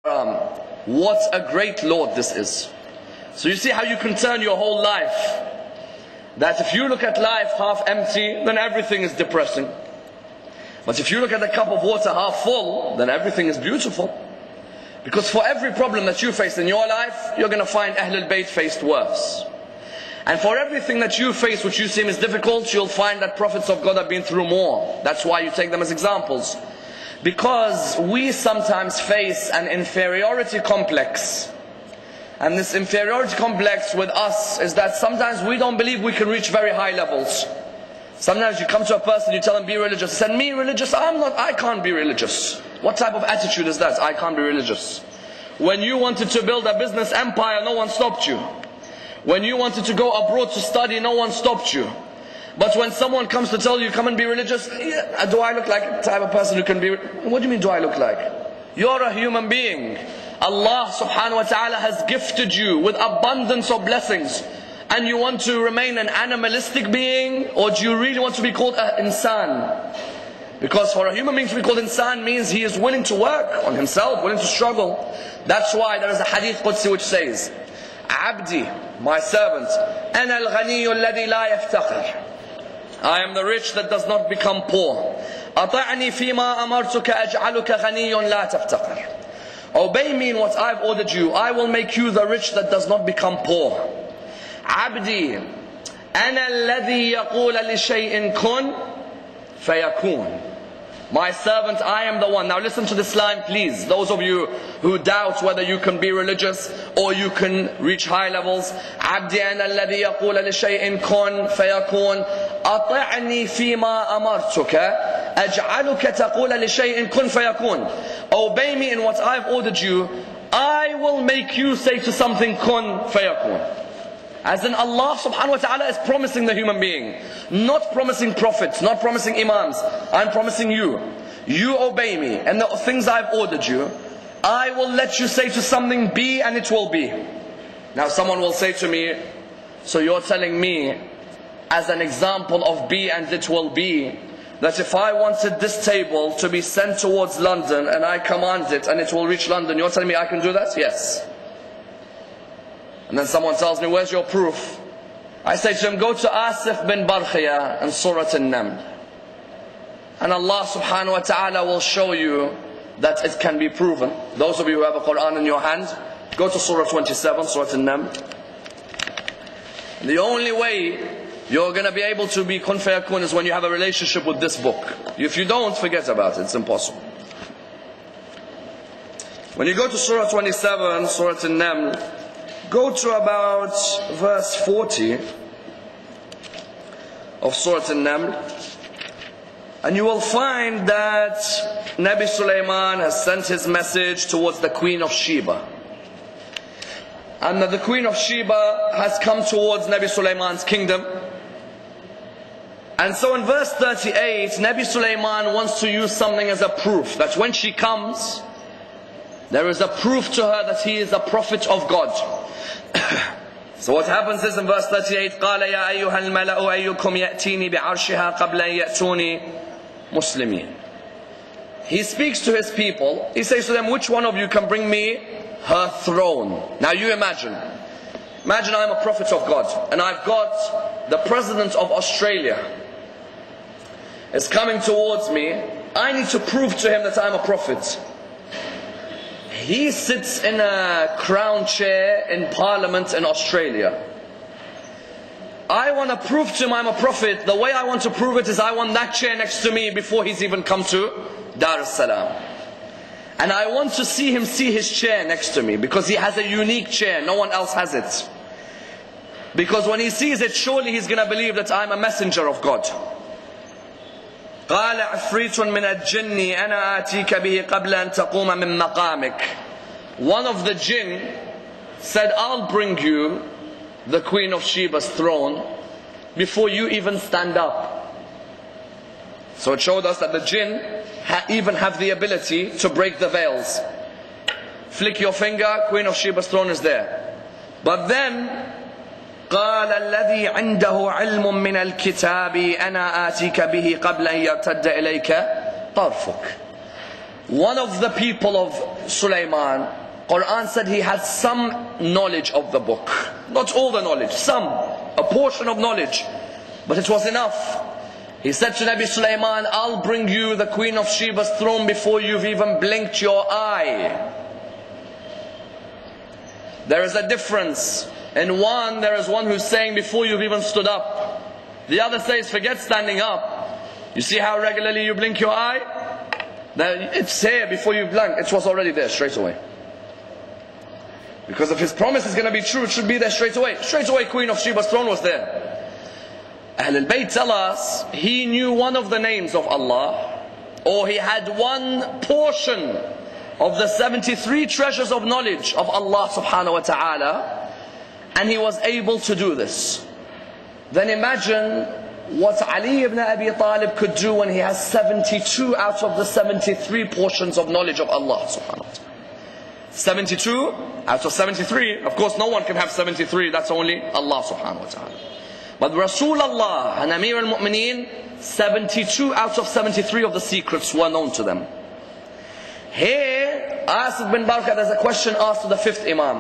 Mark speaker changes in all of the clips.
Speaker 1: What a great Lord this is. So you see how you can turn your whole life. That if you look at life half empty, then everything is depressing. But if you look at the cup of water half full, then everything is beautiful. Because for every problem that you face in your life, you're going to find Ahlul Bayt faced worse. And for everything that you face which you seem is difficult, you'll find that prophets of God have been through more. That's why you take them as examples. Because we sometimes face an inferiority complex. And this inferiority complex with us is that sometimes we don't believe we can reach very high levels. Sometimes you come to a person, you tell him be religious. He said, me religious? I can't be religious. What type of attitude is that? I can't be religious. When you wanted to build a business empire, no one stopped you. When you wanted to go abroad to study, no one stopped you. But when someone comes to tell you, come and be religious, yeah, do I look like the type of person who can be? What do you mean, do I look like? You're a human being. Allah subhanahu wa ta'ala has gifted you with abundance of blessings. And you want to remain an animalistic being, or do you really want to be called an insan? Because for a human being to be called insan means he is willing to work on himself, willing to struggle. That's why there is a hadith Qudsi which says, Abdi, my servant, أنا الغني الذي لا يفتقر. I am the rich that does not become poor. أطعني فيما أمرتك أجعلك غني لا تفتقر. Obey me in what I've ordered you. I will make you the rich that does not become poor. عبدي أنا الذي يقول لشيء كن فيكون. My servant, I am the one. Now listen to this line, please. Those of you who doubt whether you can be religious or you can reach high levels. عبدي أنا الذي يقول لشيء كن فيكون أطعني فيما أمرتك أجعلك تقول لشيء كن فيكون. Obey me in what I've ordered you. I will make you say to something kun fayakun. As in, Allah subhanahu wa ta'ala is promising the human being, not promising prophets, not promising imams. I'm promising you. You obey me and the things I've ordered you, I will let you say to something be and it will be. Now someone will say to me, so you're telling me as an example of be and it will be, that if I wanted this table to be sent towards London and I command it and it will reach London, you're telling me I can do that? Yes. And then someone tells me, where's your proof? I say to him, go to Asif bin Barkhiyah and Surah An-Naml. And Allah subhanahu wa ta'ala will show you that it can be proven. Those of you who have a Quran in your hand, go to Surah 27, Surah An-Naml. The only way you're going to be able to be kun fayakun is when you have a relationship with this book. If you don't, forget about it. It's impossible. When you go to Surah 27, Surah An-Naml, go to about verse 40 of Surah An-Naml, and you will find that Nabi Sulaiman has sent his message towards the Queen of Sheba. And that the Queen of Sheba has come towards Nabi Sulaiman's kingdom. And so in verse 38, Nabi Sulaiman wants to use something as a proof, that when she comes, there is a proof to her that he is a prophet of God. So what happens is in verse 38, قَالَ يَا أَيُّهَا الْمَلَأُ أَيُّكُمْ يَأْتِينِي بِعَرْشِهَا قَبْلَ أَنْ يَأْتُونِي مُسْلِمِينَ. He speaks to his people. He says to them, which one of you can bring me her throne? Now you imagine I'm a prophet of God, and I've got the president of Australia is coming towards me. I need to prove to him that I'm a prophet. He sits in a crown chair in Parliament in Australia. I want to prove to him I'm a prophet. The way I want to prove it is I want that chair next to me before he's even come to Dar es Salaam. And I want to see him see his chair next to me, because he has a unique chair. No one else has it. Because when he sees it, surely he's going to believe that I'm a messenger of God. قال عفريت من الجن أنا آتيك به قبل أن تقوم من مقامك. One of the jinn said, I'll bring you the Queen of Sheba's throne before you even stand up. So it showed us that the jinn even have the ability to break the veils. Flick your finger, Queen of Sheba's throne is there. But then قال الذي عنده علم من الكتاب أنا آتيك به قبل أن يرتد إليك طرفك. One of the people of Sulaiman, Quran said he had some knowledge of the book. Not all the knowledge, some, a portion of knowledge. But it was enough. He said to Nabi Sulaiman, I'll bring you the Queen of Sheba's throne before you've even blinked your eye. There is a difference. In one, there is one who's saying before you've even stood up. The other says, forget standing up. You see how regularly you blink your eye? It's here before you blink. It was already there straight away. Because if his promise is going to be true, it should be there straight away. Straight away, Queen of Sheba's throne was there. Ahl al-Bayt tell us, he knew one of the names of Allah, or he had one portion of the 73 treasures of knowledge of Allah subhanahu wa ta'ala, and he was able to do this. Then imagine what Ali ibn Abi Talib could do when he has 72 out of the 73 portions of knowledge of Allah subhanahu wa ta'ala. 72 out of 73, of course no one can have 73, that's only Allah subhanahu wa ta'ala. But Rasulullah and Amir al-Mu'mineen, 72 out of 73 of the secrets were known to them. Here, Asif bin Barqa, there's a question asked to the fifth Imam.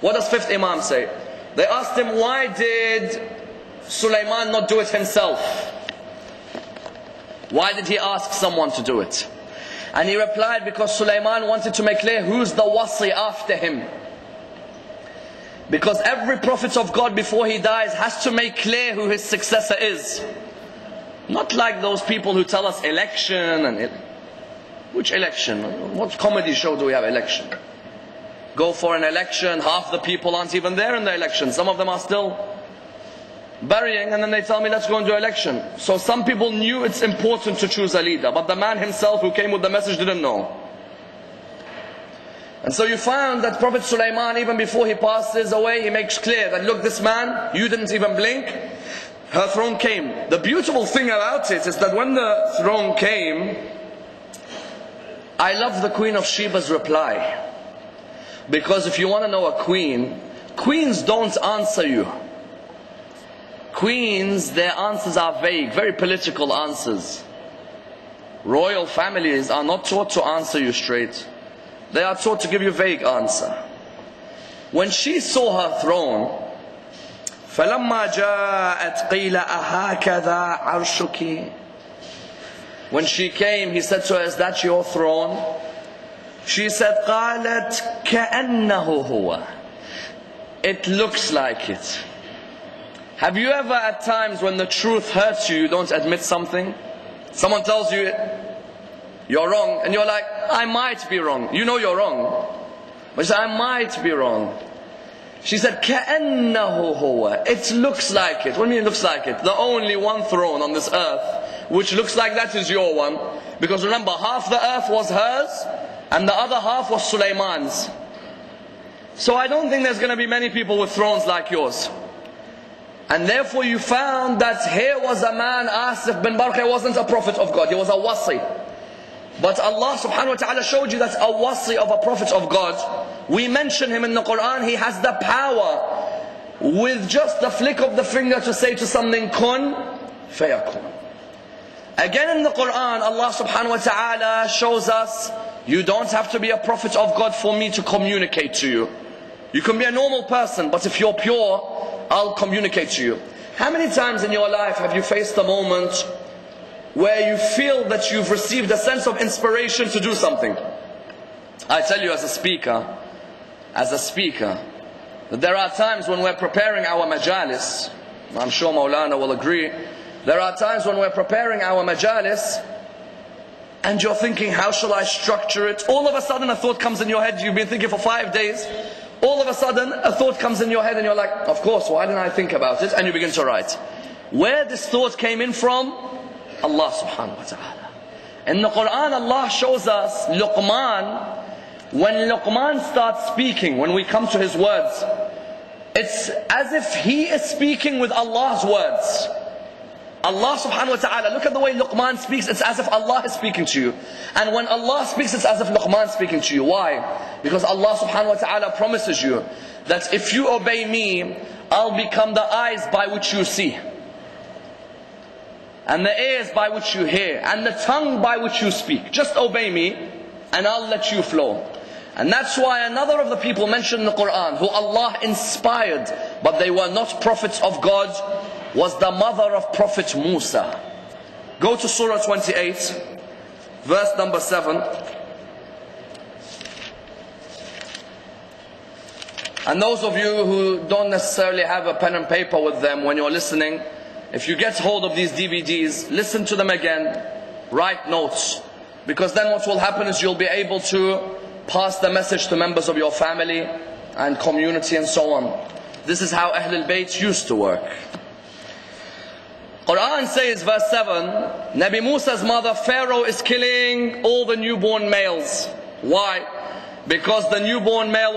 Speaker 1: What does fifth Imam say? They asked him, why did Sulaiman not do it himself? Why did he ask someone to do it? And he replied, because Sulaiman wanted to make clear who's the wasi after him. Because every prophet of God before he dies has to make clear who his successor is. Not like those people who tell us election and which election? What comedy show do we have election? Go for an election, half the people aren't even there in the election. Some of them are still burying, and then they tell me let's go and do election. So some people knew it's important to choose a leader, but the man himself who came with the message didn't know. And so you found that Prophet Sulaiman, even before he passes away, he makes clear that look, this man, you didn't even blink, her throne came. The beautiful thing about it is that when the throne came, I love the Queen of Sheba's reply. Because if you want to know a queen, queens don't answer you. Queens, their answers are vague, very political answers. Royal families are not taught to answer you straight. They are taught to give you a vague answer. When she saw her throne, فَلَمَّا جَاءَتْ قِيلَ أَهَكَذَا عَرْشُكِ. When she came, he said to her, is that your throne? She said, قَالَتْ كَأَنَّهُ هُوَ. It looks like it. Have you ever at times when the truth hurts you, you don't admit something? Someone tells you you're wrong, and you're like, I might be wrong. You know you're wrong. But you say, I might be wrong. She said, كَأَنَّهُ هُوَ. It looks like it. What do you mean it looks like it? The only one throne on this earth which looks like that is your one. Because remember, half the earth was hers, and the other half was Sulaiman's. So I don't think there's going to be many people with thrones like yours. And therefore you found that here was a man, Asif bin Barqa, wasn't a prophet of God, he was a wasi. But Allah subhanahu wa ta'ala showed you that a wasi of a prophet of God, we mention him in the Quran, he has the power with just the flick of the finger to say to something, kun fayakun. Again in the Quran, Allah subhanahu wa ta'ala shows us, you don't have to be a prophet of God for me to communicate to you. You can be a normal person, but if you're pure, I'll communicate to you. How many times in your life have you faced a moment where you feel that you've received a sense of inspiration to do something? I tell you as a speaker, that there are times when we're preparing our majalis, I'm sure Maulana will agree, there are times when we're preparing our majalis and you're thinking, how shall I structure it? All of a sudden a thought comes in your head, you've been thinking for 5 days, all of a sudden a thought comes in your head and you're like, of course, why didn't I think about it? And you begin to write. Where this thought came in from? Allah subhanahu wa ta'ala. In the Quran, Allah shows us Luqman. When Luqman starts speaking, when we come to his words, it's as if he is speaking with Allah's words. Allah subhanahu wa ta'ala, look at the way Luqman speaks, it's as if Allah is speaking to you. And when Allah speaks, it's as if Luqman is speaking to you. Why? Because Allah subhanahu wa ta'ala promises you that if you obey me, I'll become the eyes by which you see, and the ears by which you hear, and the tongue by which you speak. Just obey me, and I'll let you flow. And that's why another of the people mentioned in the Quran, who Allah inspired, but they were not prophets of God, was the mother of Prophet Musa. Go to Surah 28, verse number 7. And those of you who don't necessarily have a pen and paper with them when you're listening, if you get hold of these DVDs, listen to them again, write notes. Because then what will happen is you'll be able to pass the message to members of your family and community and so on. This is how Ahlul Bayt used to work. Quran says, verse 7, Nabi Musa's mother Pharaoh is killing all the newborn males. Why? Because the newborn male